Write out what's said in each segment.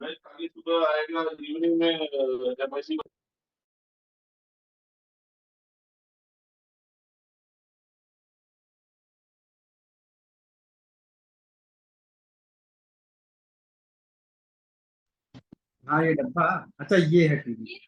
मैं खाली सुबह आएगा इवनिंग में एमआईसी। हाँ ये डब्बा। अच्छा ये है टीवी।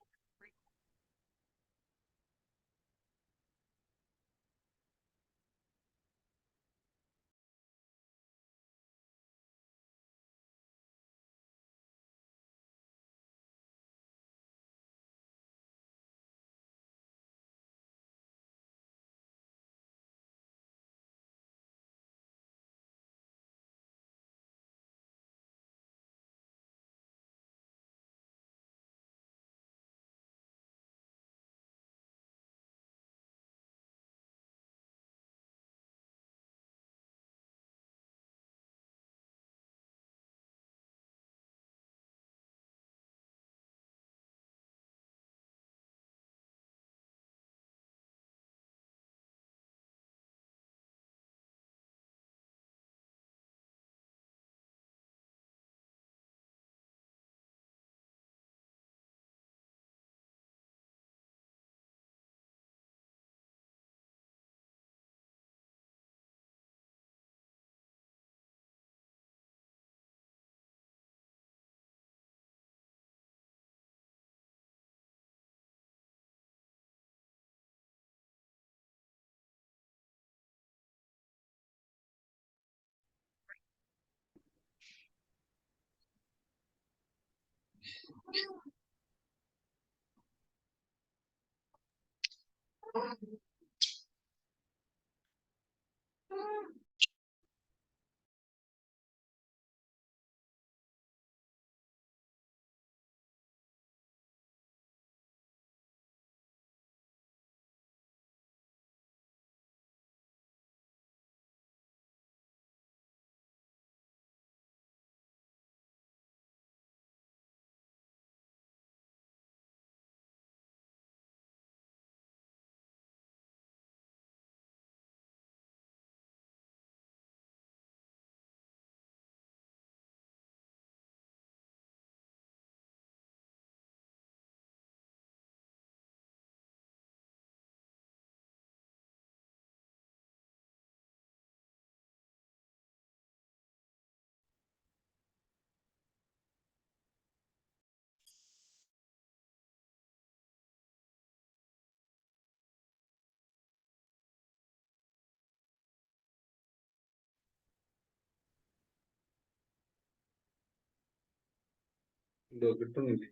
दो കിട്ടുന്നില്ല.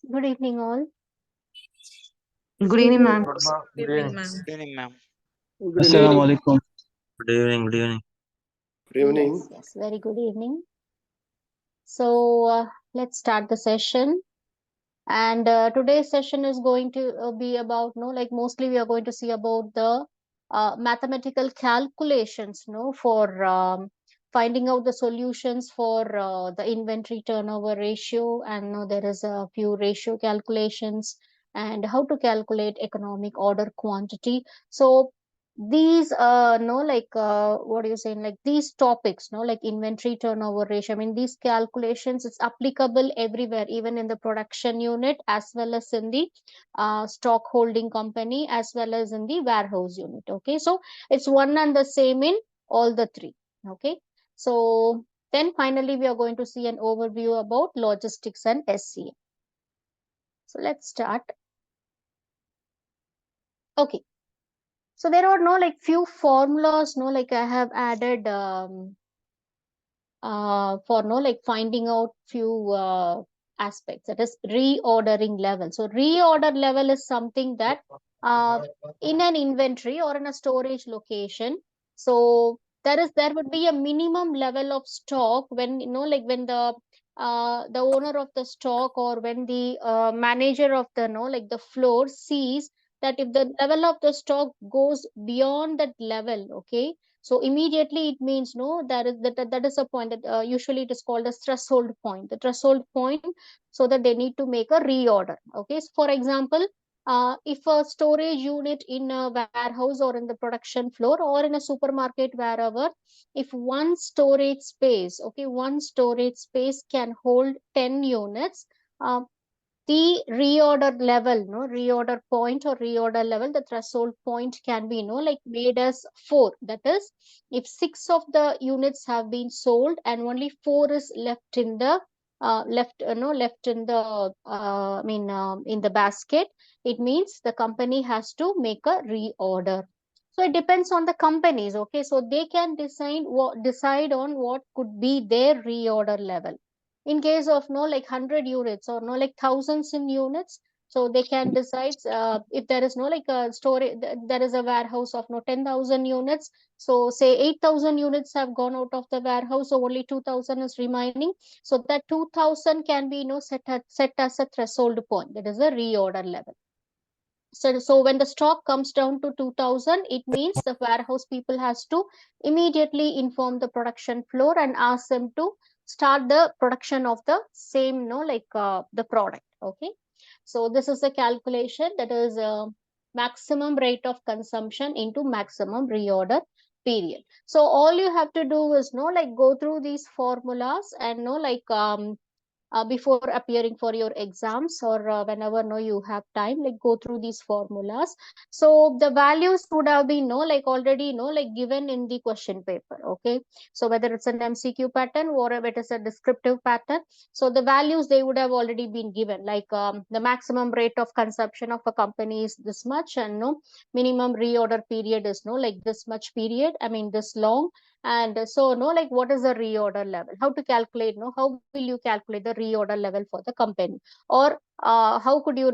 Good evening, all. Good evening, ma'am. Good evening, ma'am. Good evening, ma'am. Good Assalamu evening. alaikum. Good evening. Good evening. Good evening. Yes, very good evening. So let's start the session. And today's session is going to be about, mostly we are going to see about the mathematical calculations, for finding out the solutions for the inventory turnover ratio. And there is a few ratio calculations and how to calculate economic order quantity. So these what are you saying, like these topics, like inventory turnover ratio, I mean these calculations, it's applicable everywhere, even in the production unit as well as in the stock holding company as well as in the warehouse unit. Okay, so it's one and the same in all the three. Okay, so then finally we are going to see an overview about logistics and SCM. So let's start. Okay, so there are few formulas, like I have added for finding out few aspects, that is reordering level. So reorder level is something that uh, in an inventory or in a storage location, so there would be a minimum level of stock when when the owner of the stock, or when the manager of the the floor sees that if the level of the stock goes beyond that level, okay, so immediately it means that is a point that usually it is called as threshold point, the threshold point, so that they need to make a reorder. Okay, so for example, if a storage unit in a warehouse or in the production floor or in a supermarket, wherever, if one storage space can hold 10 units, uh, the reorder level, reorder point or reorder level, the threshold point can be made as 4. That is, if 6 of the units have been sold and only 4 is left in the left in the in the basket, it means the company has to make a reorder. So it depends on the companies. Okay, so they can decide on what could be their reorder level. In case of 100 units or thousands in units, so they can decide, if there is a storage, there is a warehouse of 10,000 units, so say 8,000 units have gone out of the warehouse, so only 2,000 is remaining, so that 2,000 can be set as a threshold point, that is a reorder level. So when the stock comes down to 2,000, it means the warehouse people has to immediately inform the production floor and ask them to start the production of the same, the product. Okay, so this is the calculation, that is maximum rate of consumption into maximum reorder period. So all you have to do is go through these formulas and before appearing for your exams, or whenever you have time, go through these formulas. So the values would have been already given in the question paper. Okay, so whether it's an MCQ pattern or if it is a descriptive pattern, so the values, they would have already been given, the maximum rate of consumption of a company is this much, and minimum reorder period is this much period, I mean this long. And so what is the reorder level, how to calculate, how will you calculate the reorder level for the company, or how could you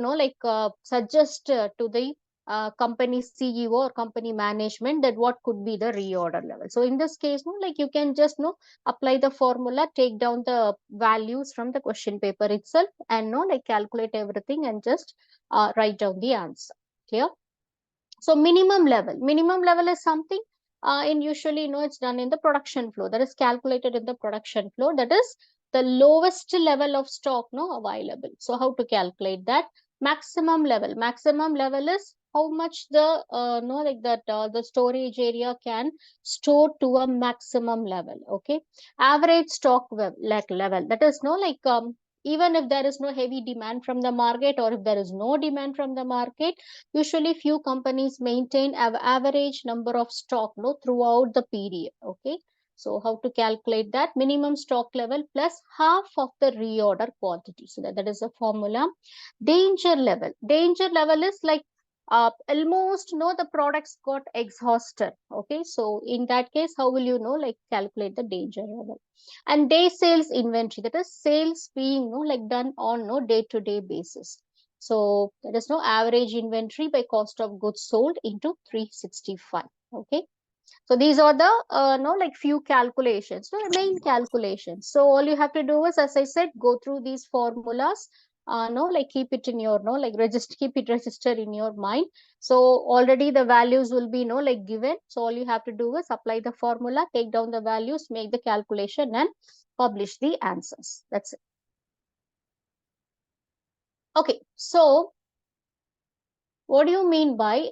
suggest to the company CEO or company management that what could be the reorder level. So in this case, you can just apply the formula, take down the values from the question paper itself, and calculate everything and just write down the answer. Clear? So minimum level is something in usually it's done in the production flow, that is calculated in the production flow, that is the lowest level of stock available. So how to calculate that? Maximum level is how much the no like that the storage area can store to a maximum level. Okay, average stock level, that is even if there is no heavy demand from the market, or if there is no demand from the market, usually few companies maintain average number of stock throughout the period. Okay, so how to calculate that? Minimum stock level plus half of the reorder quantity. So that is a formula. Danger level is like almost the products got exhausted. Okay, so in that case, how will you like calculate the danger level? And day sales inventory, that is sales being like done on day-to-day basis. So that is average inventory by cost of goods sold into 365. Okay, so these are the no like few calculations, so the main calculations. So all you have to do is, as I said, go through these formulas. No, like keep it in your like register, keep it registered in your mind. So already the values will be like given. So all you have to do is apply the formula, take down the values, make the calculation, and publish the answers. That's it. Okay, so what do you mean by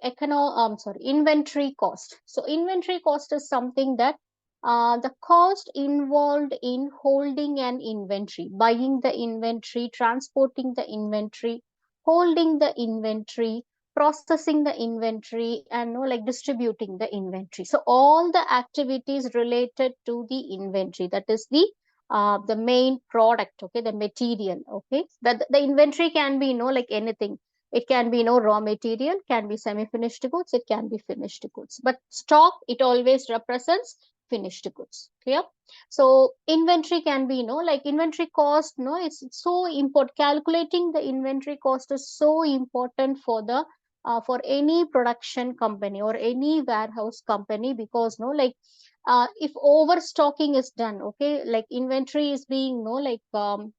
inventory cost? So inventory cost is something that the cost involved in holding an inventory, buying the inventory, transporting the inventory, holding the inventory, processing the inventory, and like distributing the inventory. So all the activities related to the inventory, that is the main product, okay, the material, okay. The inventory can be like anything. It can be raw material, can be semi-finished goods, it can be finished goods. But stock, it always represents finished goods. Clear? So inventory can be like inventory cost. It's so important. Calculating the inventory cost is so important for any production company or any warehouse company, because like if overstocking is done, okay, like inventory is being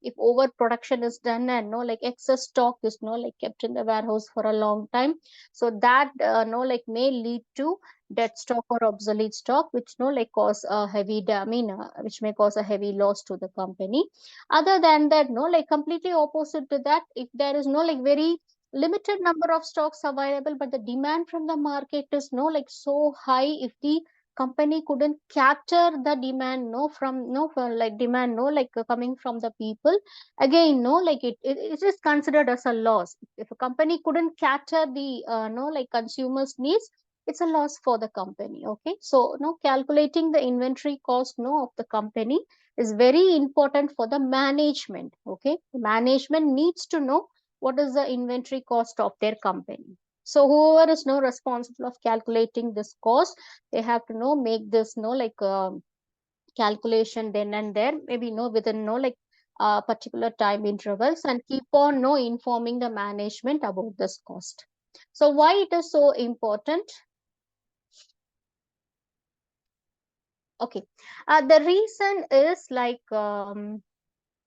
if overproduction is done, and like excess stock is like kept in the warehouse for a long time, so that like may lead to dead stock or obsolete stock, which like cause a heavy which may cause a heavy loss to the company. Other than that, like completely opposite to that, if there is like very limited number of stocks available, but the demand from the market is like so high, if the company couldn't capture the demand from for like demand like coming from the people, again like it is considered as a loss. If a company couldn't capture the like consumers needs, it's a loss for the company. Okay, so calculating the inventory cost of the company is very important for the management. Okay, the management needs to know what is the inventory cost of their company. So whoever is responsible of calculating this cost, they have to make this like calculation then and there, maybe within like particular time intervals, and keep on informing the management about this cost. So why it is so important? Okay, the reason is like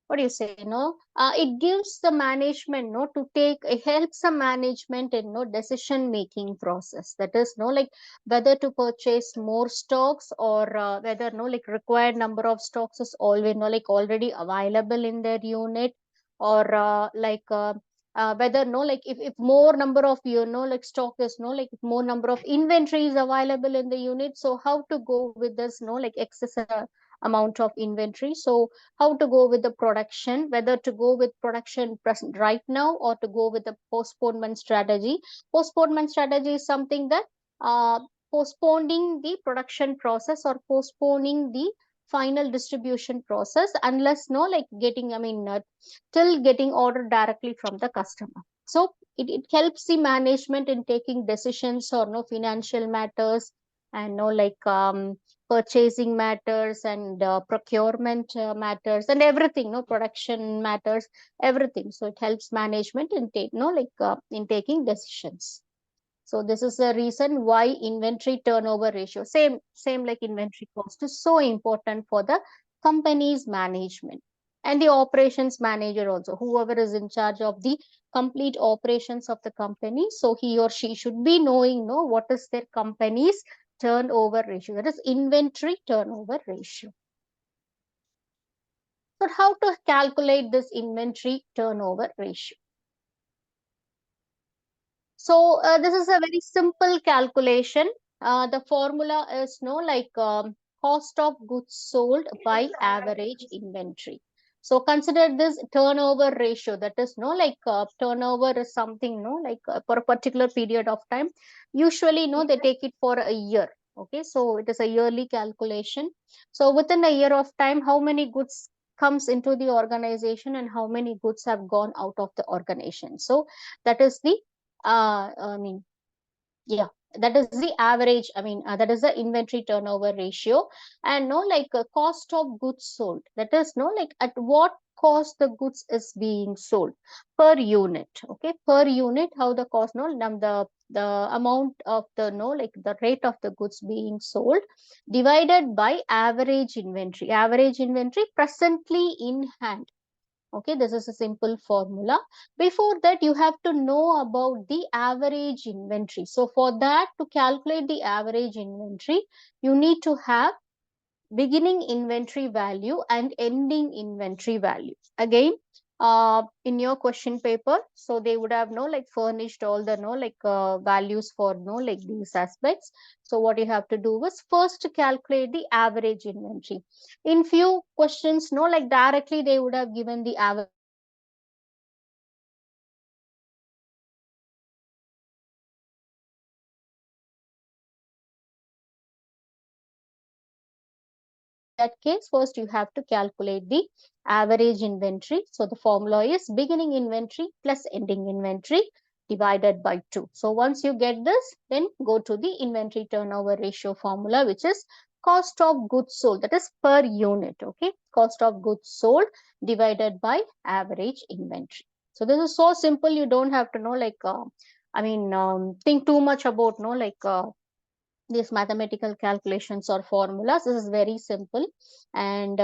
what do you say, it gives the management to take, it helps the management in decision making process. That is like whether to purchase more stocks, or whether like required number of stocks is always like already available in their unit, or whether like if more number of like stock is like if more number of inventory is available in the unit, so how to go with this like excess amount of inventory. So how to go with the production, whether to go with production present right now, or to go with the postponement strategy. Postponement strategy is something that uh, postponing the production process or postponing the final distribution process, unless like getting till getting order directly from the customer. So it helps the management in taking decisions or no financial matters, and like purchasing matters, and procurement matters, and everything, production matters, everything. So it helps management in in taking decisions. So this is the reason why inventory turnover ratio, same like inventory cost, is so important for the company's management. And the operations manager also, whoever is in charge of the complete operations of the company, so he or she should be knowing what is their company's turnover ratio, that is inventory turnover ratio. So how to calculate this inventory turnover ratio? So this is a very simple calculation. The formula is cost of goods sold by average inventory. So consider this turnover ratio. That is turnover is something for a particular period of time. Usually they take it for a year. Okay, so it is a yearly calculation. So within a year of time, how many goods comes into the organization and how many goods have gone out of the organization. So that is the Yeah, that is the average. I mean, that is the inventory turnover ratio. And no, like cost of goods sold. That is no, like at what cost the goods is being sold per unit. Okay, per unit, how the cost, no, the amount of the no, like the rate of the goods being sold divided by average inventory. Average inventory presently in hand. Okay, this is a simple formula. Before that, you have to know about the average inventory. So for that, to calculate the average inventory, you need to have beginning inventory value and ending inventory value. Again, in your question paper, so they would have no like furnished all the no like values for no like these aspects. So what you have to do is first to calculate the average inventory. In few questions, no like directly they would have given the average that case, first you have to calculate the average inventory. So the formula is beginning inventory plus ending inventory divided by 2. So once you get this, then go to the inventory turnover ratio formula, which is cost of goods sold, that is per unit. Okay, cost of goods sold divided by average inventory. So this is so simple, you don't have to know like think too much about no like these mathematical calculations or formulas. This is very simple. And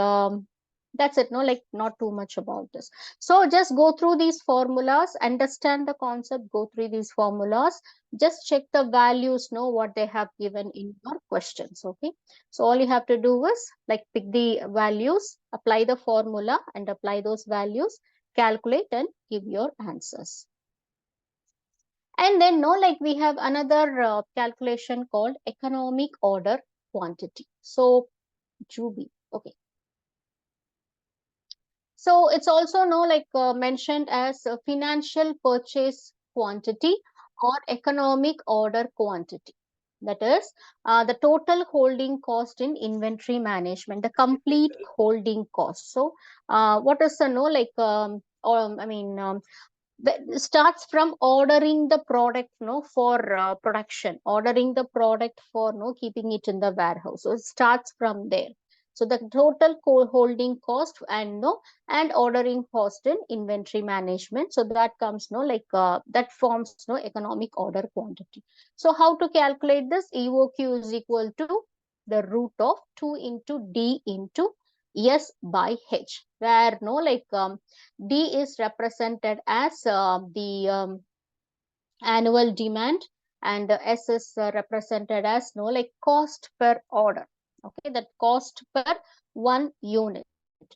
that's it, no like not too much about this. So just go through these formulas, understand the concept, go through these formulas, just check the values, know what they have given in your questions. Okay, so all you have to do is like pick the values, apply the formula and apply those values, calculate and give your answers. And then no, like we have another calculation called economic order quantity. So Juby, okay. So it's also no like mentioned as financial purchase quantity or economic order quantity. That is the total holding cost in inventory management, the complete holding cost. So what is the no like or I mean starts from ordering the product no for production, ordering the product for no keeping it in the warehouse. So it starts from there. So the total holding cost and no and ordering cost in inventory management, so that comes no like that forms no economic order quantity. So how to calculate this? EOQ is equal to the root of 2 into D into S by H, where no like D is represented as the annual demand, and S is represented as no like cost per order. Okay, that cost per one unit.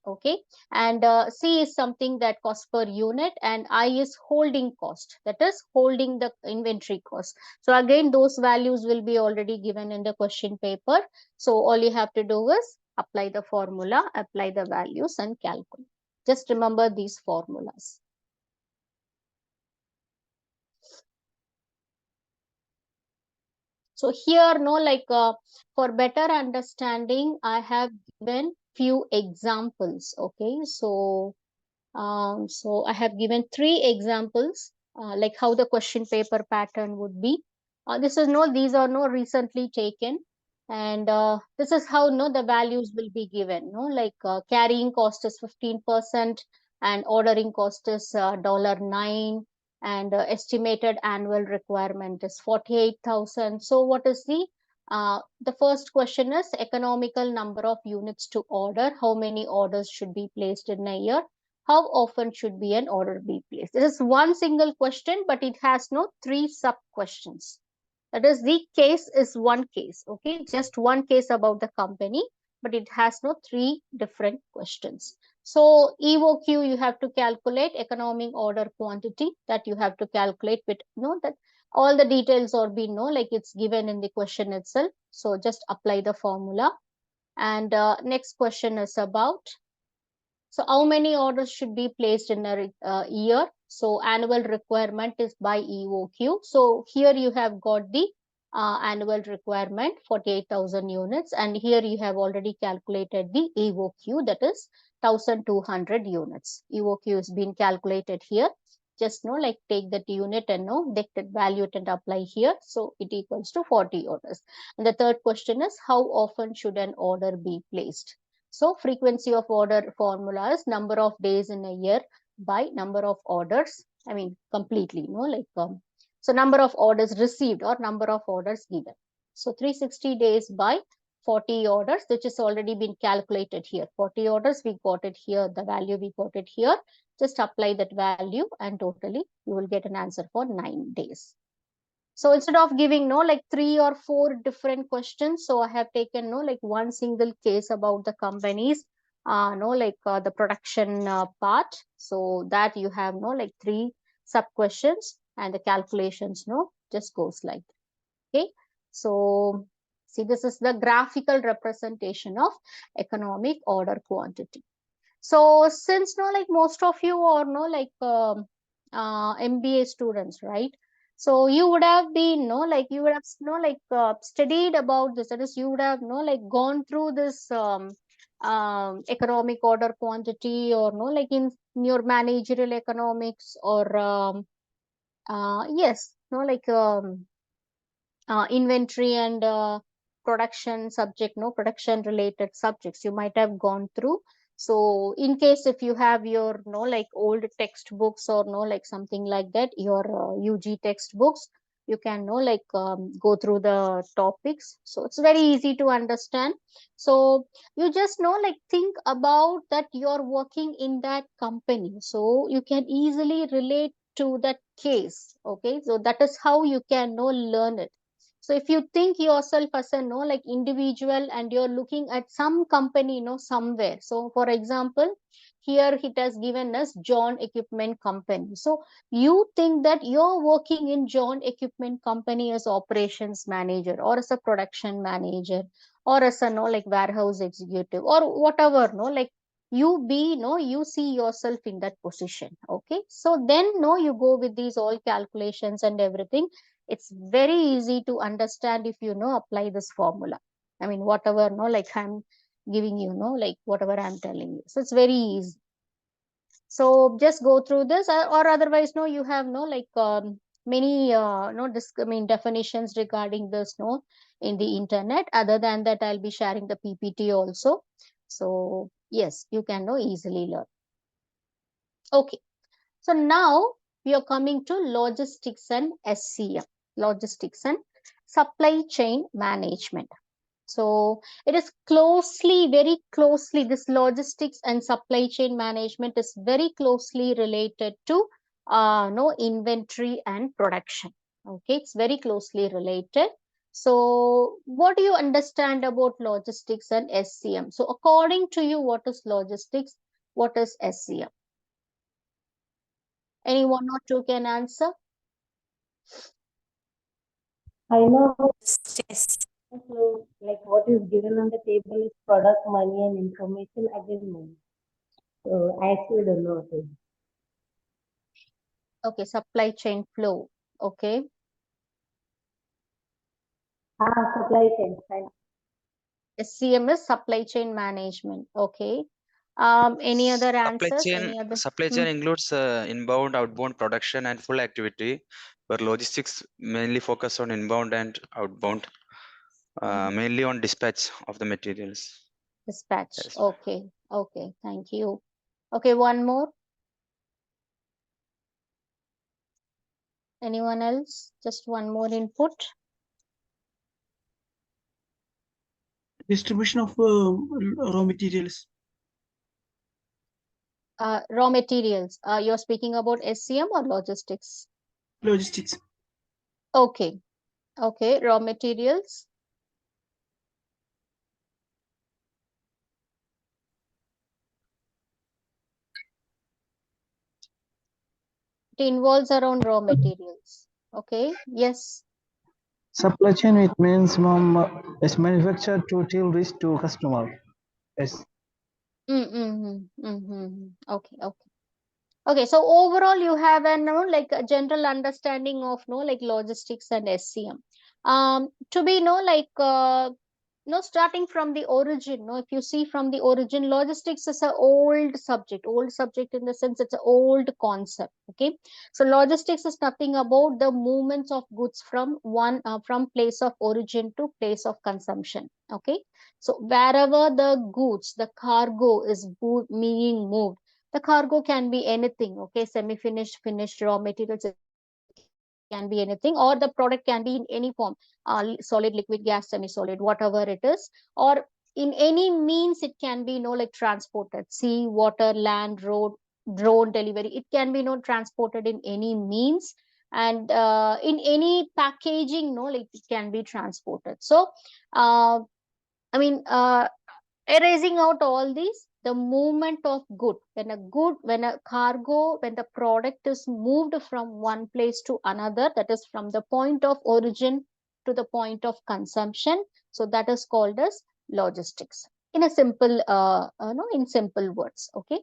Okay, and C is something that cost per unit, and I is holding cost, that is holding the inventory cost. So again, those values will be already given in the question paper. So all you have to do is apply the formula, apply the values and calculate. Just remember these formulas. So here, no, like for better understanding, I have given few examples. Okay, so I have given 3 examples, like how the question paper pattern would be. This is no, these are no recently taken, and this is how no the values will be given. No, like carrying cost is 15%, and ordering cost is $9, and estimated annual requirement is 48,000. So what is the first question is economical number of units to order. How many orders should be placed in a year? How often should be an order be placed? This is one single question, but it has no 3 sub questions. That is, the case is one case. Okay, just one case about the company, but it has no 3 different questions. So EOQ, you have to calculate economic order quantity, that you have to calculate with that all the details or be like it's given in the question itself. So just apply the formula. And next question is about, so how many orders should be placed in a year? So annual requirement is by EOQ. So here you have got the annual requirement 48,000 units, and here you have already calculated the EOQ, that is 1,200 units. EOQ has been calculated here. just no like take that unit and no take that value and apply here. So it equals to 40 orders. And the third question is, how often should an order be placed? So frequency of order formula is number of days in a year by number of orders. I mean, completely, so number of orders received or number of orders given. So 360 days by 40 orders, which is already been calculated here. 40 orders, we got it here, the value we got it here. Just apply that value and totally you will get an answer for 9 days. So instead of giving like 3 or 4 different questions, so I have taken like one single case about the companies, the production part. So that you have like 3 sub questions and the calculations just goes like that. Okay. So see, this is the graphical representation of economic order quantity. So since like most of you are MBA students, right? So you would have been you would have studied about this. That is, you would have gone through this economic order quantity, or like in your managerial economics, or yes, inventory and production subject, production related subjects you might have gone through. So in case if you have your like old textbooks or like something like that, your UG textbooks, you can go through the topics. So it's very easy to understand. So you just like think about that you're working in that company, so you can easily relate to that case. Okay, so that is how you can learn it. So if you think yourself as a like individual and you're looking at some company somewhere. So for example, here it has given us John Equipment Company. So you think that you're working in John Equipment Company as operations manager, or as a production manager, or as a like warehouse executive, or whatever like you be you see yourself in that position. Okay, so then you go with these all calculations and everything. It's very easy to understand if you apply this formula. I mean, whatever like I'm giving you like whatever I'm telling you, so it's very easy. So just go through this, or otherwise you have many definitions regarding this in the internet. Other than that, I'll be sharing the PPT also. So yes, you can easily learn. Okay, so now we are coming to logistics and SCM, logistics and supply chain management. So it is closely, very closely, this logistics and supply chain management is very closely related to inventory and production. Okay, it's very closely related. So what do you understand about logistics and SCM? So according to you, what is logistics? What is SCM? Any one or two can answer? I know. Yes. So, like what is given on the table is product, money, and information again money. So I actually don't know what it is. Okay, supply chain flow. Okay. Supply chain. Fine. SCM is supply chain management. Okay. Any other answers? Supply chain includes inbound, outbound production and full activity, where logistics mainly focus on inbound and outbound, mainly on dispatch of the materials. Dispatch. Yes. Okay. Okay. Thank you. Okay. One more. Anyone else? Just one more input. Distribution of raw materials. Raw materials. You're speaking about SCM or logistics? Logistics. Okay. Okay. Raw materials. It involves around raw materials. Okay. Yes. Supply chain, it means from it's manufactured to till reach to customer. Yes. Okay. Okay. Okay, so overall you have like a general understanding of like logistics and SCM. To be starting from the origin, if you see from the origin, logistics is an old subject in the sense it's an old concept. Okay, so logistics is nothing about the movements of goods from from place of origin to place of consumption. Okay, so wherever the goods, the cargo is being moved, the cargo can be anything. Okay, semi-finished, finished, raw materials, it can be anything, or the product can be in any form, solid, liquid, gas, semi-solid, whatever it is, or in any means it can be like transported, sea, water, land, road, drone delivery, it can be transported in any means, and in any packaging, like it can be transported. So uh, I mean, erasing out all these, the movement of when a cargo, when the product is moved from one place to another, that is from the point of origin to the point of consumption, so that is called as logistics, in a simple in simple words. Okay,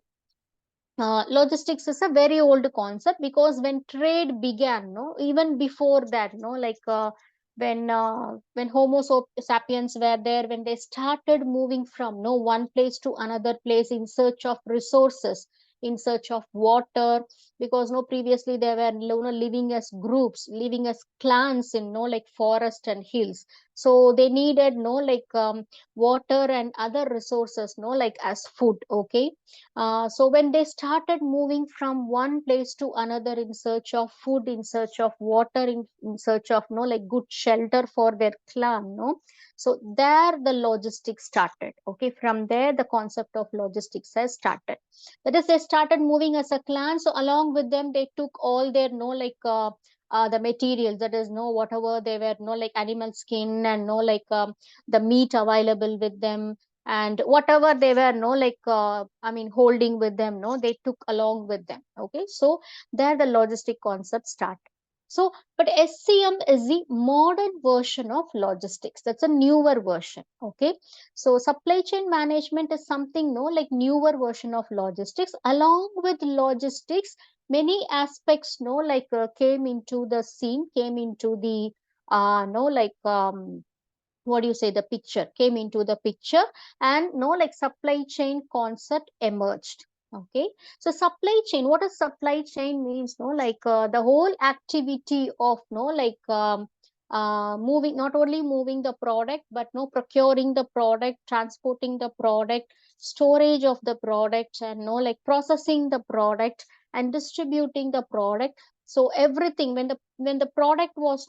logistics is a very old concept, because when trade began, even before that, when Homo sapiens were there, when they started moving from one place to another place in search of resources, in search of water, because previously they were living as groups, living as clans in like forest and hills, so they needed water and other resources like as food. Okay, so when they started moving from one place to another in search of food, in search of water, in search of like good shelter for their clan, so there the logistics started. Okay, from there the concept of logistics has started. That is, they started moving as a clan. So along with them, they took all their the materials, that is whatever they were like animal skin and the meat available with them, and whatever they were holding with them, they took along with them. Okay, so there the logistic concept start. So but SCM is the modern version of logistics, that's a newer version. Okay, so supply chain management is something like newer version of logistics. Along with logistics, many aspects came into the scene, came into the what do you say, the picture came into the picture, and supply chain concept emerged. Okay, so supply chain, what does supply chain means? The whole activity of moving, not only moving the product, but procuring the product, transporting the product, storage of the product, and processing the product and distributing the product. So everything, when the product was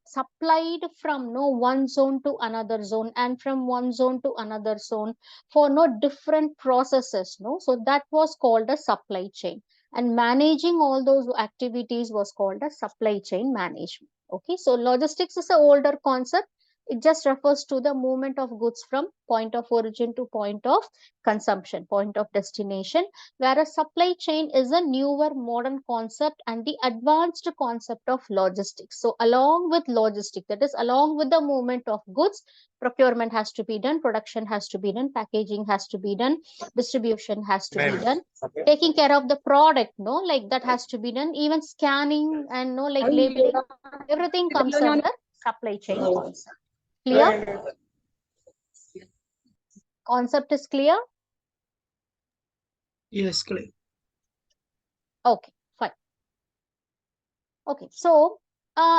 supplied from one zone to another zone, and from one zone to another zone for different processes, so that was called a supply chain, and managing all those activities was called a supply chain management. Okay, so logistics is an older concept. It just refers to the movement of goods from point of origin to point of consumption, point of destination, whereas supply chain is a newer modern concept and the advanced concept of logistics. So along with logistics, that is along with the movement of goods, procurement has to be done, production has to be done, packaging has to be done, distribution has to be done, taking care of the product, that has to be done, even scanning and labeling, everything comes under supply chain concept. Clear? Concept is clear? Yes, clear. Okay, fine. Okay, so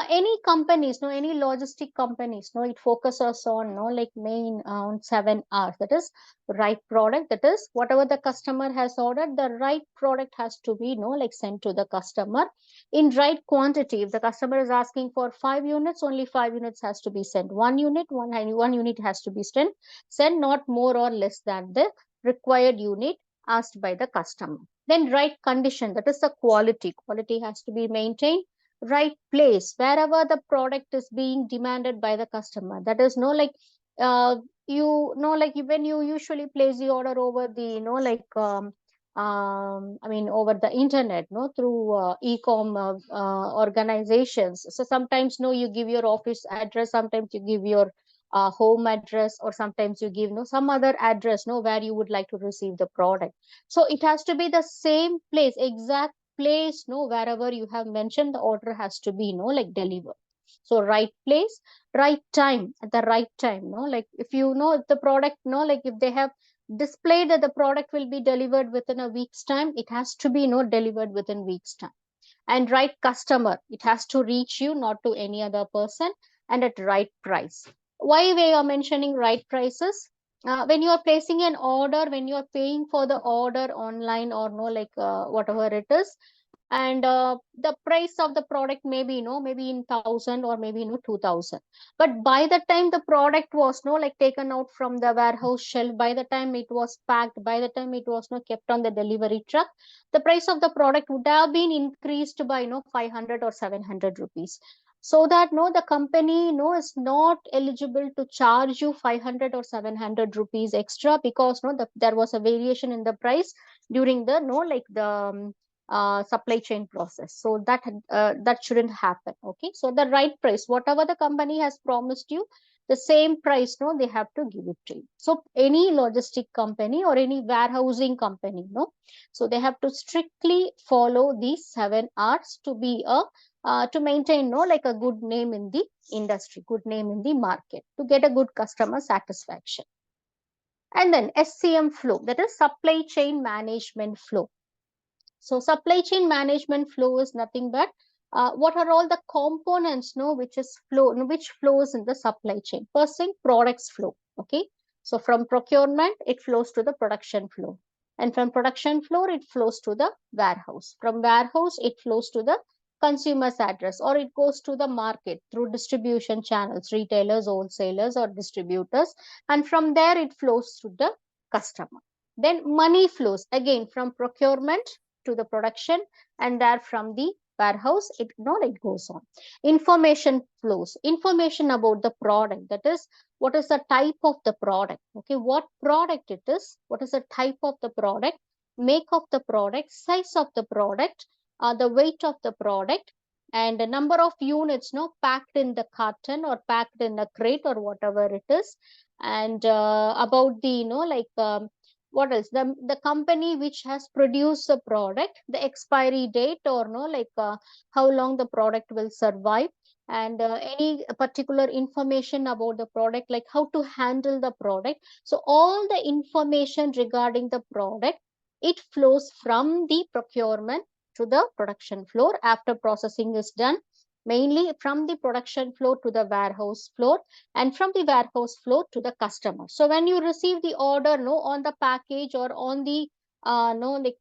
any companies, any logistic companies, it focuses on main 7 R's. That is right product. That is whatever the customer has ordered, the right product has to be sent to the customer in right quantity. If the customer is asking for 5 units, only 5 units has to be sent. One unit has to be sent, not more or less than the required unit asked by the customer. Then right condition, that is the quality. Quality has to be maintained. Right place, wherever the product is being demanded by the customer. That is when you usually place the order over the over the internet, through e-com organizations. So sometimes you give your office address, sometimes you give your home address, or sometimes you give some other address where you would like to receive the product. So it has to be the same place, exact place, wherever you have mentioned, the order has to be delivered. So right place, right time, at the right time, no, like if you know if the product, no, like if they have displayed that the product will be delivered within a week's time, it has to be, delivered within week's time. And right customer, it has to reach you, not to any other person, and at right price. Why we are mentioning right prices? When you are placing an order, when you are paying for the order online or no, like whatever it is, and the price of the product maybe, maybe in 1,000 or maybe 2,000, but by the time the product was like taken out from the warehouse shelf, by the time it was packed, by the time it was kept on the delivery truck, the price of the product would have been increased by 500 or 700 rupees. So that the company is not eligible to charge you 500 or 700 rupees extra, because there was a variation in the price during the like the supply chain process. So that shouldn't happen. Okay, so the right price, whatever the company has promised you, the same price, they have to give it to you. So any logistic company or any warehousing company, so they have to strictly follow these 7 R's to be to maintain like a good name in the industry, good name in the market, to get a good customer satisfaction. And then SCM flow, that is supply chain management flow. So supply chain management flow is nothing but what are all the components which flows in the supply chain. First thing, products flow. Okay, so from procurement it flows to the production flow, and from production floor it flows to the warehouse. From warehouse it flows to the consumer's address, or it goes to the market through distribution channels, retailers, wholesalers, or distributors, and from there it flows to the customer. Then money flows again from procurement to the production, and there from the warehouse it goes on. Information flows, information about the product, that is what is the type of the product, okay, what product it is, what is the type of the product, make of the product, size of the product, the weight of the product, and the number of units packed in the carton or packed in a crate or whatever it is, and about the what else, the company which has produced the product, the expiry date, or how long the product will survive, and any particular information about the product, like how to handle the product. So all the information regarding the product, it flows from the procurement to the production floor after processing is done, mainly from the production floor to the warehouse floor, and from the warehouse floor to the customer. So when you receive the order, on the package or on the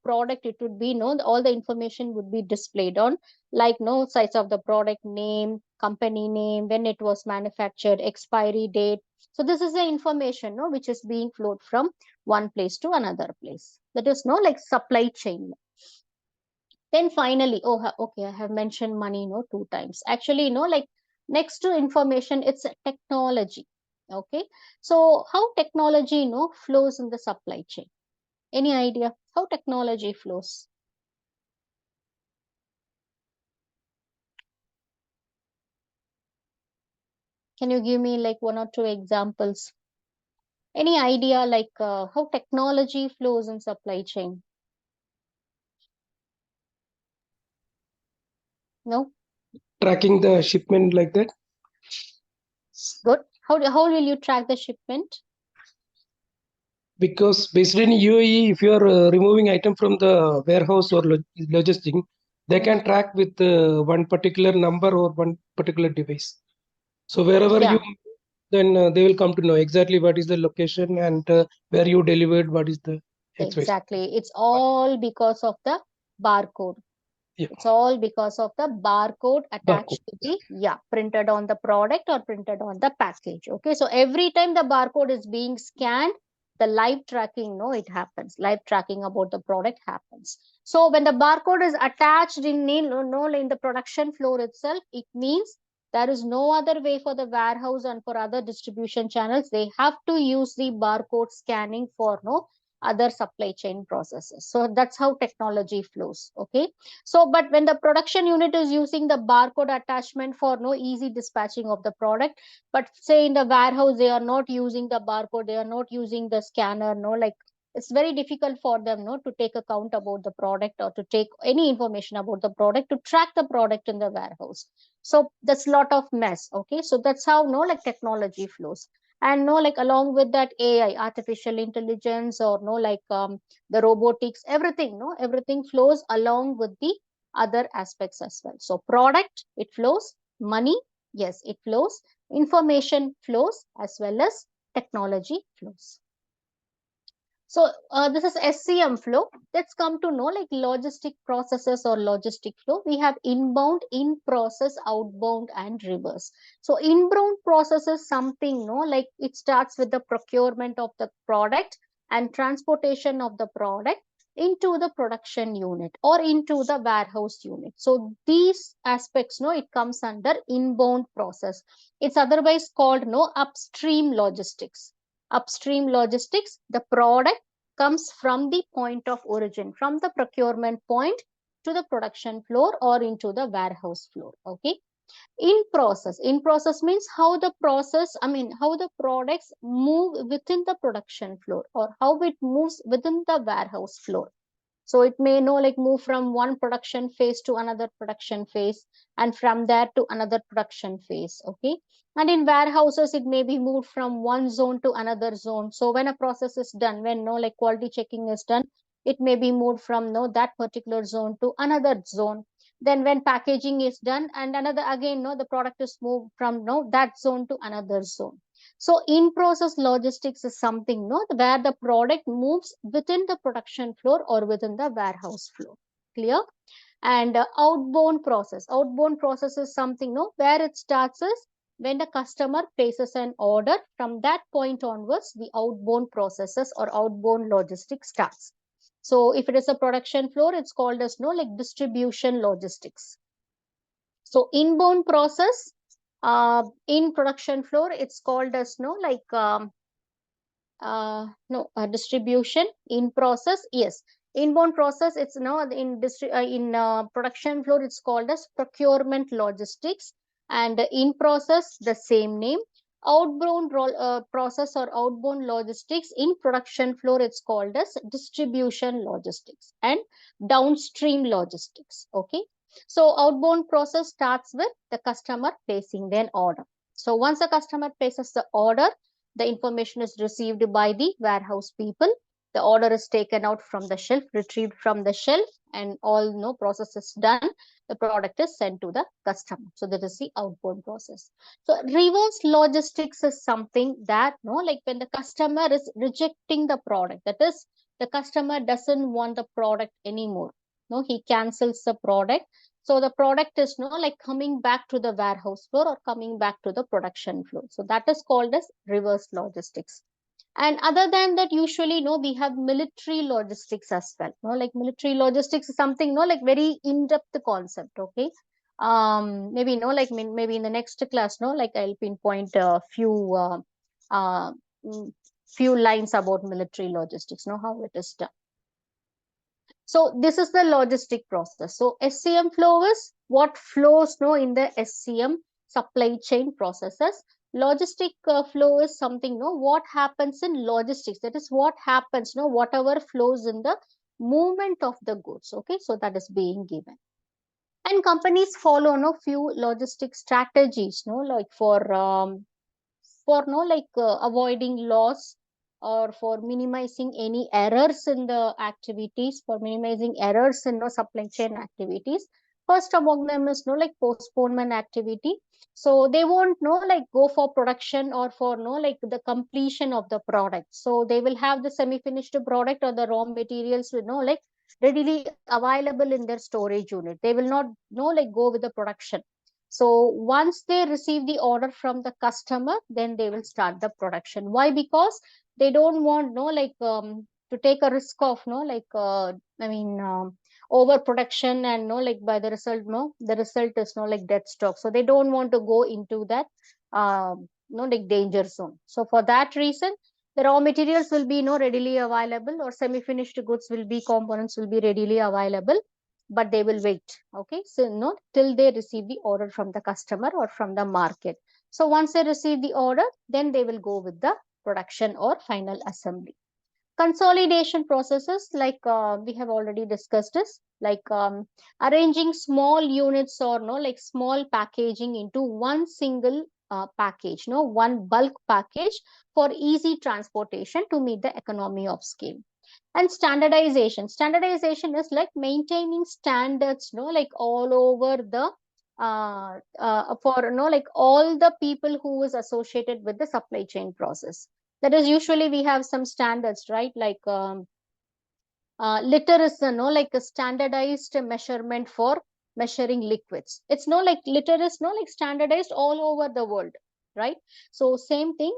product, it would be all the information would be displayed on, like size of the product, name, company name, when it was manufactured, expiry date. So this is the information which is being flowed from one place to another place. That is like supply chain. Then finally, okay, I have mentioned money 2 times. Actually, like next to information, it's technology. Okay, so how technology flows in the supply chain? Any idea how technology flows? Can you give me like 1 or 2 examples? Any idea like how technology flows in supply chain? No? Tracking the shipment like that. Good. How will you track the shipment? Because based in UAE, if you are removing item from the warehouse or logistic, they can track with one particular number or one particular device. So wherever you, then they will come to know exactly what is the location and where you delivered, what is the exactly. It's all because of the barcode. Yeah. It's all because of the barcode attached to the printed on the product or printed on the package. Okay, so every time the barcode is being scanned, the live tracking it happens. Live tracking about the product happens. So when the barcode is attached in the production floor itself, it means there is no other way for the warehouse and for other distribution channels. They have to use the barcode scanning for other supply chain processes. So that's how technology flows. Okay, so but when the production unit is using the barcode attachment for easy dispatching of the product, but say in the warehouse they are not using the barcode, they are not using the scanner, like it's very difficult for them to take account about the product or to take any information about the product, to track the product in the warehouse. So that's a lot of mess. Okay, so that's how like technology flows. And like along with that, AI, artificial intelligence, or like the robotics, everything everything flows along with the other aspects as well. So product, it flows. Money, yes, it flows. Information flows, as well as technology flows. So this is SCM flow. Let's come to know like logistic processes or logistic flow. We have inbound, in process, outbound, and reverse. So inbound process is something like it starts with the procurement of the product and transportation of the product into the production unit or into the warehouse unit. So these aspects it comes under inbound process. It's otherwise called upstream logistics. Upstream logistics, the product comes from the point of origin, from the procurement point to the production floor or into the warehouse floor. Okay. In process means how the process, how the products move within the production floor or how it moves within the warehouse floor. So it may like move from one production phase to another production phase, and from there to another production phase. Okay. And in warehouses, it may be moved from one zone to another zone. So when a process is done, when like quality checking is done, it may be moved from that particular zone to another zone. Then when packaging is done, and another again the product is moved from that zone to another zone. So in-process logistics is something where the product moves within the production floor or within the warehouse floor. Clear? And outbound process. Outbound process is something where it starts is when the customer places an order. From that point onwards, the outbound processes or outbound logistics starts. So if it is a production floor, it's called as like distribution logistics. So inbound process in production floor, it's called as distribution. In process, yes, inbound process, it's in production floor, it's called as procurement logistics. And in process, the same name. Outbound process or outbound logistics in production floor, it's called as distribution logistics and downstream logistics. Okay. So outbound process starts with the customer placing their order. So once the customer places the order, the information is received by the warehouse people. The order is taken out from the shelf, retrieved from the shelf, and all process is done. The product is sent to the customer. So that is the outbound process. So reverse logistics is something that like when the customer is rejecting the product, that is the customer doesn't want the product anymore. He cancels the product. So the product is like coming back to the warehouse floor or coming back to the production floor. So that is called as reverse logistics. And other than that, usually we have military logistics as well. Like military logistics is something like very in-depth concept. Okay. Maybe like maybe in the next class like I'll pinpoint a few few lines about military logistics, how it is done. So this is the logistic process. So SCM flow is what flows in the SCM supply chain processes. Logistic flow is something what happens in logistics. That is what happens whatever flows in the movement of the goods. Okay, so that is being given. And companies follow few logistic strategies like for avoiding loss or for minimizing any errors in the activities, for minimizing errors in supply chain activities. First among them is like postponement activity. So they won't like go for production or for like the completion of the product. So they will have the semi-finished product or the raw materials like readily available in their storage unit. They will not like go with the production. So once they receive the order from the customer, then they will start the production. Why? Because they don't want to take a risk of overproduction and like by the result the result is like dead stock. So they don't want to go into that like danger zone. So for that reason, the raw materials will be readily available, or semi-finished goods will be, components will be readily available, but they will wait. Okay, so till they receive the order from the customer or from the market. So once they receive the order, then they will go with the production or final assembly. Consolidation processes, like we have already discussed this, like arranging small units or no, like small packaging into one single package, no, one bulk package for easy transportation to meet the economy of scale. And standardization is like maintaining standards, no, like all over the for no, like all the people who is associated with the supply chain process. That is, usually we have some standards, right? Like liter is no, like a standardized measurement for measuring liquids. It's no, like liter is no, like standardized all over the world, right? So same thing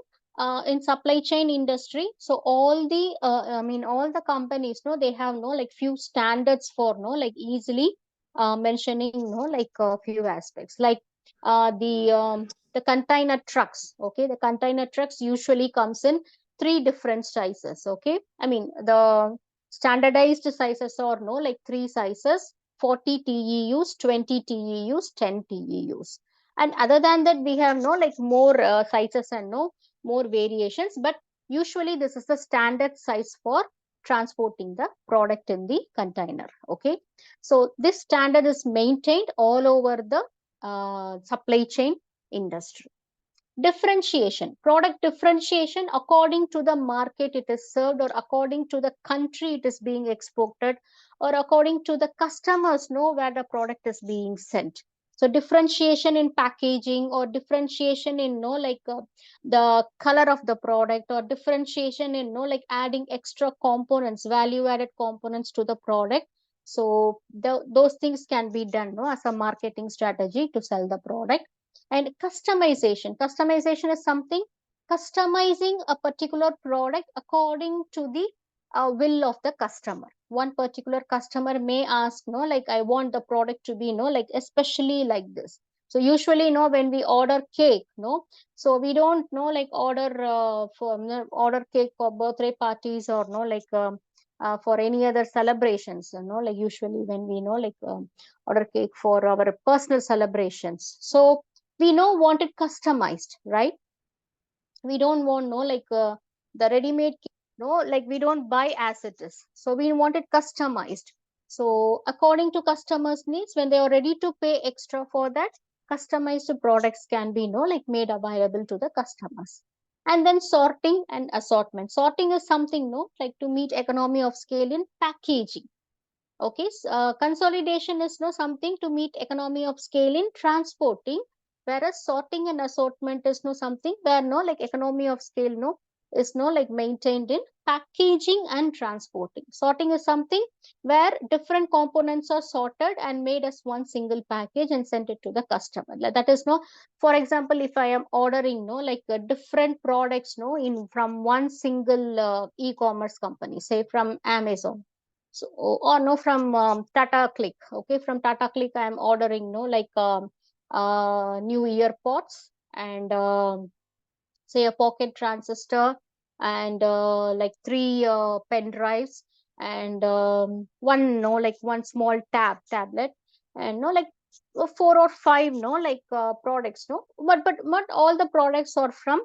in supply chain industry. So all the all the companies, no, they have no, like few standards for no, like easily mentioning no, like a few aspects, like the container trucks. Okay, the container trucks usually comes in three different sizes. Okay, the standardized sizes are no, like three sizes: 40 TEUs, 20 TEUs, 10 TEUs. And other than that, we have no, like more sizes and no more variations, but usually this is the standard size for transporting the product in the container. Okay, so this standard is maintained all over the supply chain industry. Differentiation, product differentiation according to the market it is served, or according to the country it is being exported, or according to the customers know where the product is being sent. So differentiation in packaging, or differentiation in no, like the color of the product, or differentiation in no, like adding extra components, value added components to the product. So those things can be done no, as a marketing strategy to sell the product. And customization is something customizing a particular product according to the will of the customer. One particular customer may ask no, like I want the product to be no, like especially like this. So usually no, when we order cake no, so we don't know, like order cake for birthday parties, or no, like for any other celebrations, like usually when we know, like order cake for our personal celebrations. So we know want it customized, right? We don't want no, like the ready-made cake, no, like we don't buy as it is. So we want it customized. So according to customers' needs, when they are ready to pay extra for that, customized products can be no, like made available to the customers. And then sorting and assortment. Sorting is something no, like to meet economy of scale in packaging. Okay, consolidation is no, something to meet economy of scale in transporting, whereas sorting and assortment is no, something where no, like economy of scale no, is no, like maintained in packaging and transporting. Sorting is something where different components are sorted and made as one single package and sent it to the customer. That is no, for example, if I am ordering no, like different products no, in from one single e-commerce company, say from Amazon. So, or no, from Tata Click. Okay, from Tata Click I am ordering no, like new earpods, and say a pocket transistor, and like three pen drives, and one no, like one small tablet, and no, like four or five no, like products no, but all the products are from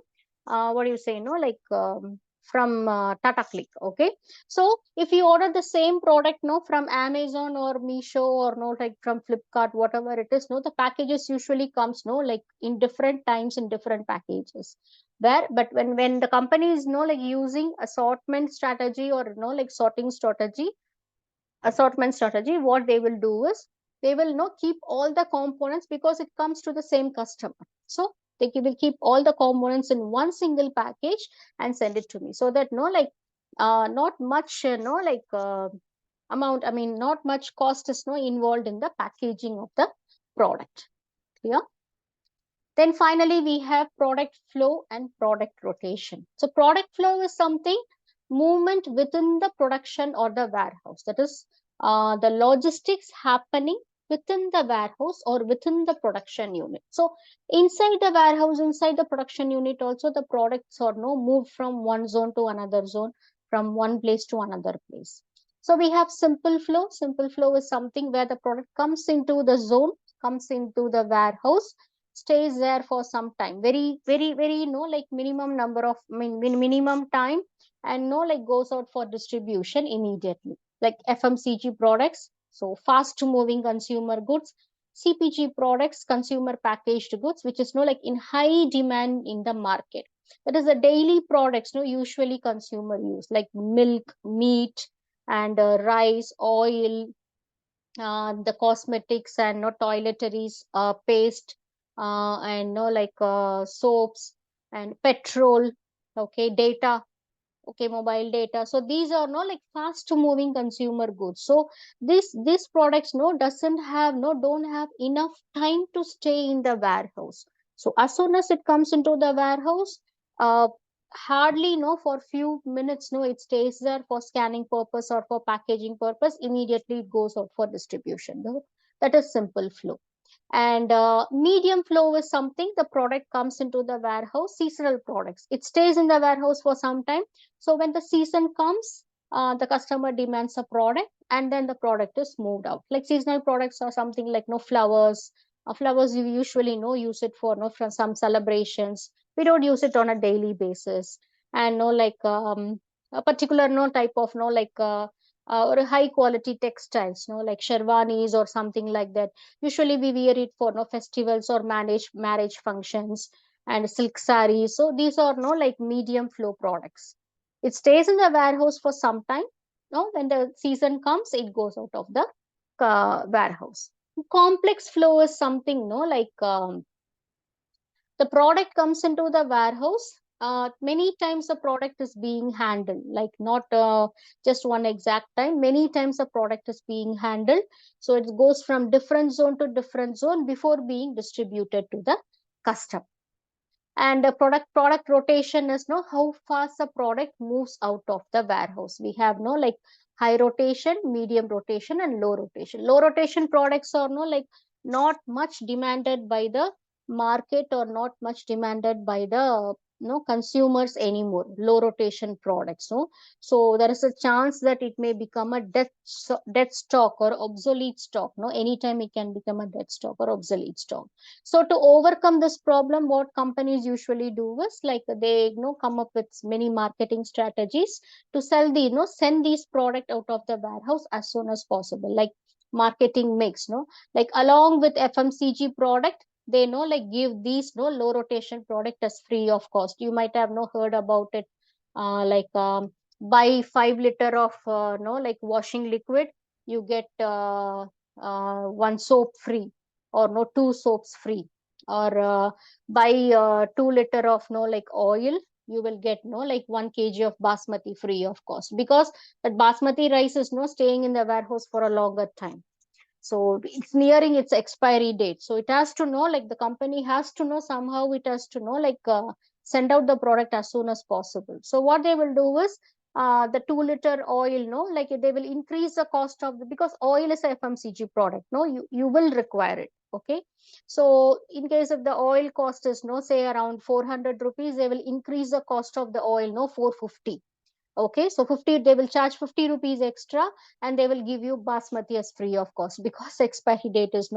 what do you say no, like from Tata Click. Okay, so if you order the same product no, from Amazon or Meesho, or no, like from Flipkart, whatever it is no, the packages usually comes no, like in different times in different packages. Where but when the company is no, like using assortment strategy, or no, like assortment strategy, what they will do is they will no, keep all the components, because it comes to the same customer. So they will keep all the components in one single package and send it to me, so that no, like not much no, like amount, not much cost is no, involved in the packaging of the product. Clear? Then finally, we have product flow and product rotation. So product flow is something movement within the production or the warehouse. That is the logistics happening within the warehouse or within the production unit. So inside the warehouse, inside the production unit also, the products are no, moved from one zone to another zone, from one place to another place. So we have simple flow. Simple flow is something where the product comes into the zone, comes into the warehouse, stays there for some time, very no, like minimum number of minimum time, and no like goes out for distribution immediately. Like FMCG products, so fast moving consumer goods, CPG products, consumer packaged goods, which is no like in high demand in the market. That is the daily products, no usually consumer use, like milk, meat, and rice, oil, the cosmetics and no toiletries, paste, and no like soaps and petrol, okay, data, okay, mobile data. So these are no like fast moving consumer goods. So these products no doesn't have no don't have enough time to stay in the warehouse. So as soon as it comes into the warehouse, uh hardly no for few minutes no it stays there for scanning purpose or for packaging purpose, immediately it goes out for distribution. No? That is simple flow. And medium flow is something the product comes into the warehouse, seasonal products. It stays in the warehouse for some time. So when the season comes, the customer demands a product and then the product is moved out. Like seasonal products are something like no flowers. Flowers you usually know use it for no for some celebrations. We don't use it on a daily basis. And no like a particular no type of no like or high quality textiles, no like sherwanis or something like that. Usually we wear it for no festivals or marriage functions and silk sarees. So these are no like medium flow products. It stays in the warehouse for some time. No, when the season comes, it goes out of the warehouse. Complex flow is something no like the product comes into the warehouse. Many times the product is being handled, like not just one exact time. Many times the product is being handled. So it goes from different zone to different zone before being distributed to the customer. And the product rotation is no how fast the product moves out of the warehouse. We have no like high rotation, medium rotation, and low rotation. Low rotation products are no like not much demanded by the market or not much demanded by the no consumers anymore. Low rotation products, no. So there is a chance that it may become a dead stock or obsolete stock. No, anytime it can become a dead stock or obsolete stock. So to overcome this problem, what companies usually do is like they come up with many marketing strategies to sell the send these product out of the warehouse as soon as possible. Like marketing mix, like along with FMCG product, they like give these low rotation product as free of cost. You might have heard about it, like buy 5 liter of like washing liquid, you get one soap free, or no two soaps free, or buy 2 liter of like oil, you will get like 1 kg of basmati free of cost, because that basmati rice is staying in the warehouse for a longer time. So it's nearing its expiry date, so it has to know, like the company has to know, somehow it has to know, like send out the product as soon as possible. So what they will do is the 2 liter oil, like they will increase the cost of the, because oil is a FMCG product, you will require it. Okay, so in case of the oil cost is say around 400 rupees, they will increase the cost of the oil 450. Okay, so 50, they will charge 50 rupees extra, and they will give you basmati as free of cost, because expiry date is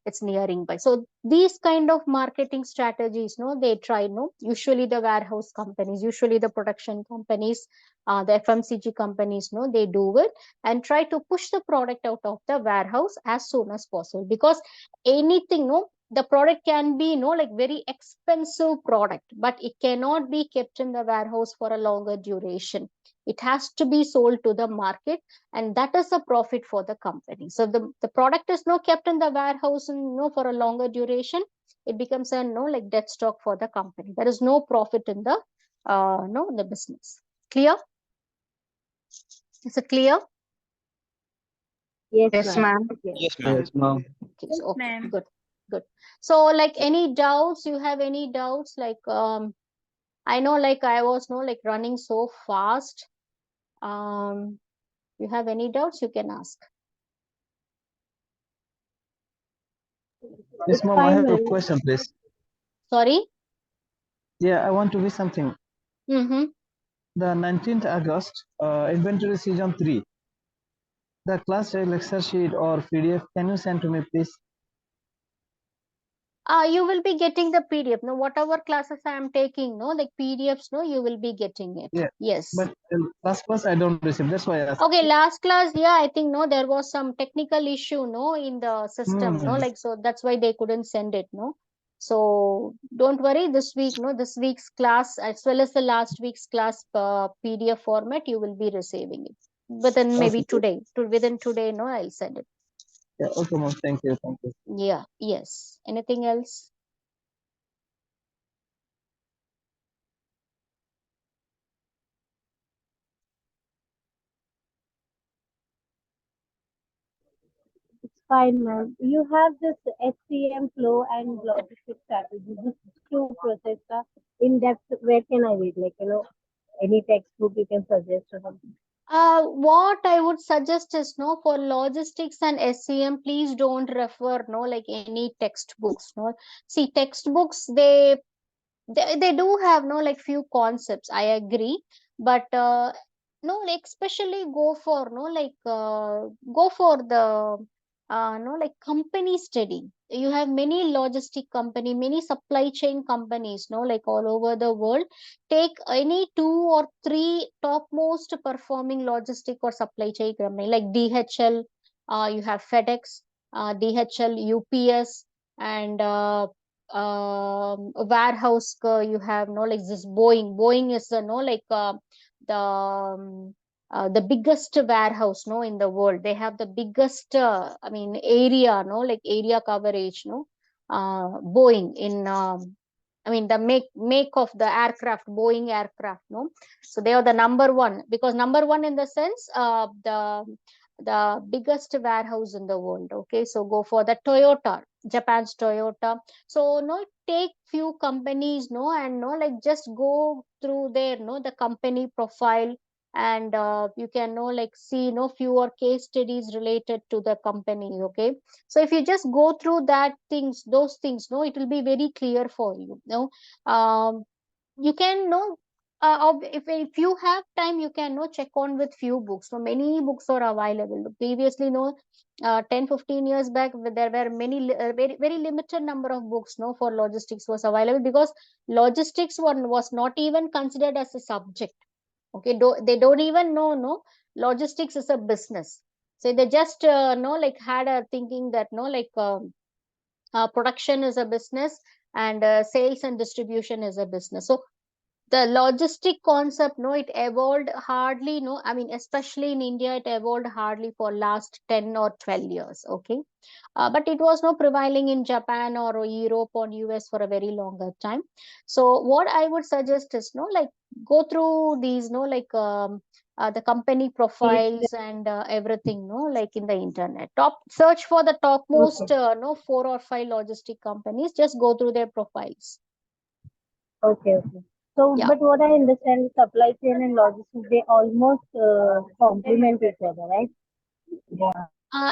it's nearing by. So these kind of marketing strategies they try, usually the warehouse companies, usually the production companies, the FMCG companies they do it and try to push the product out of the warehouse as soon as possible, because anything the product can be like very expensive product, but it cannot be kept in the warehouse for a longer duration. It has to be sold to the market, and that is a profit for the company. So the product is kept in the warehouse and for a longer duration, it becomes a like dead stock for the company. There is no profit in the the business. Clear? Is it clear? Yes, Yes, ma'am. ma'am. Yes, ma'am. Yes, ma'am. Okay, so, okay, good. So like any doubts, you have any doubts? Like I know like I was like running so fast. You have any doubts, you can ask. Yes, ma'am, I have a question, please. Sorry? Yeah, I want to be something. Mm-hmm. The 19th August, inventory season 3. The class Excel sheet or PDF, can you send to me, please? You will be getting the PDF. No, whatever classes I am taking, no, like PDFs, no, you will be getting it. Yeah, Yes. but last class I don't receive. That's why I asked. Okay, last class, yeah, I think no, there was some technical issue, no, in the system, no, like so that's why they couldn't send it, no. So don't worry, this week, no, this week's class as well as the last week's class PDF format, you will be receiving it within maybe today. Within today, no, I'll send it. Yeah, okay, ma'am. Thank you. Thank you. Yeah, yes. Anything else? It's fine, ma'am. You have this SCM flow and logistics strategy. These two process are in depth. Where can I read? Like, any textbook you can suggest or something. What I would suggest is no, for logistics and SCM, please don't refer no like any textbooks. No, see textbooks they do have no like few concepts. I agree, but no like especially go for the no like company study. You have many logistic company, many supply chain companies, no like all over the world. Take any 2 or 3 topmost performing logistic or supply chain company like DHL. You have FedEx, DHL, UPS, and warehouse. You have no like this Boeing is no like the biggest warehouse no in the world. They have the biggest area no like area coverage no. Boeing in I mean the make of the aircraft, Boeing aircraft no. So they are the number one, because number one in the sense the biggest warehouse in the world. Okay, so go for the Toyota, Japan's Toyota. So no, take few companies no, and no like just go through their no the company profile, and you can know like see no fewer case studies related to the company. Okay, so if you just go through those things no, it will be very clear for you. No, you can know if you have time, you can know check on with few books. So many books are available previously no. 10-15 years back there were very very limited number of books no for logistics was available, because logistics one was not even considered as a subject. Okay, they don't even know no logistics is a business. So they just know like had a thinking that no like production is a business, and sales and distribution is a business. So the logistic concept no, it evolved hardly no, I mean especially in India it evolved hardly for last 10 or 12 years. Okay, but it was no prevailing in Japan or Europe or US for a very longer time. So what I would suggest is no like go through these no like the company profiles and everything no like in the internet. Top search for the topmost no 4 or 5 logistic companies, just go through their profiles. Okay, okay. So, Yeah. but what I understand is supply chain and logistics, they almost complement each other, right?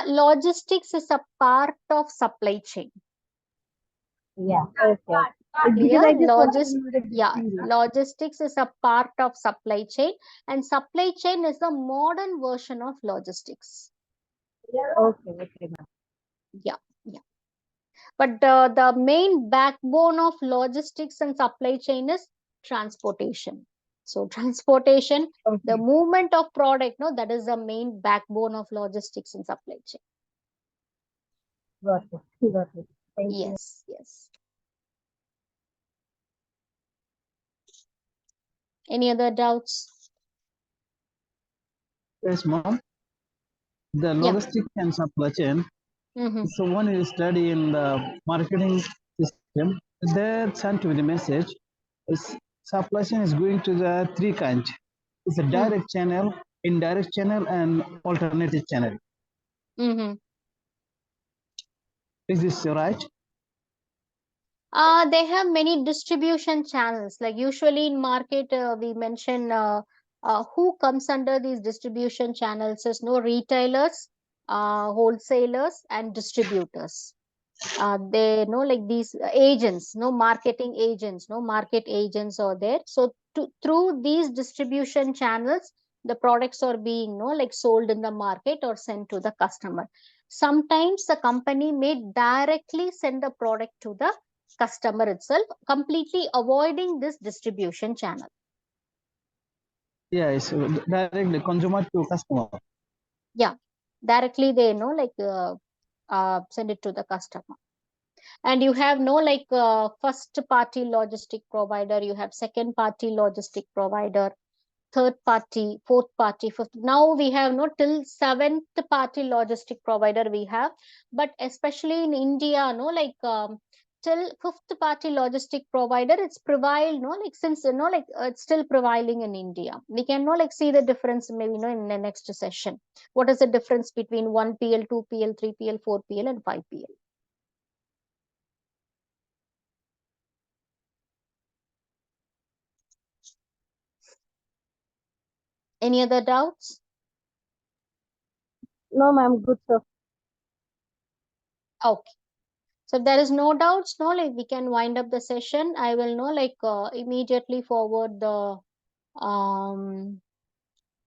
Logistics is a part of supply chain. Yeah, okay. Because Clear? I just wanted to know the difference. Logistics is a part of supply chain, and supply chain is the modern version of logistics. Okay, okay, ma'am. Yeah, yeah. But the main backbone of logistics and supply chain is transportation. So transportation, the Okay, movement of product, no, that is the main backbone of logistics and supply chain. got it, got it. Thank you. Yes, yes. Any other doubts? Yes, ma'am. The Yeah. logistics and supply chain. Mm-hmm. So one is study in the marketing system. They sent me the message. Is supply chain is going to the three kinds. It's a direct channel, indirect channel, and alternative channel. Mm-hmm. Is this right? They have many distribution channels. Like usually in market, we mention who comes under these distribution channels is no retailers, wholesalers, and distributors. They know like these agents, no marketing agents, no market agents are there. So through these distribution channels, the products are being no like sold in the market or sent to the customer. Sometimes the company may directly send the product to the customer itself, completely avoiding this distribution channel. Yeah, it's directly consumer to customer. Yeah, directly they send it to the customer. And you have first party logistic provider, you have second party logistic provider, third party, fourth party, fifth. Now we have till seventh party logistic provider we have, but especially in India, till fifth party logistic provider, it's prevail, since it's still prevailing in India. We can see the difference maybe in the next session. What is the difference between 1PL, 2PL, 3PL, 4PL, and 5PL? Any other doubts? No, ma'am. Good, sir. Okay. So if there is no doubts, we can wind up the session. I will immediately forward the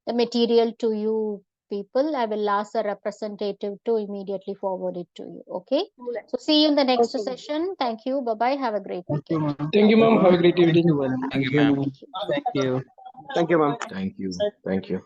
material to you people. I will ask the representative to immediately forward it to you. Okay. So see you in the next Okay. session. Thank you. Bye bye. Have a great Thank you, weekend. ma'am. Thank you, ma'am. Have a great Thank evening. you very much. Thank you, ma'am. Thank you. Thank you, ma'am. Thank you. Thank you.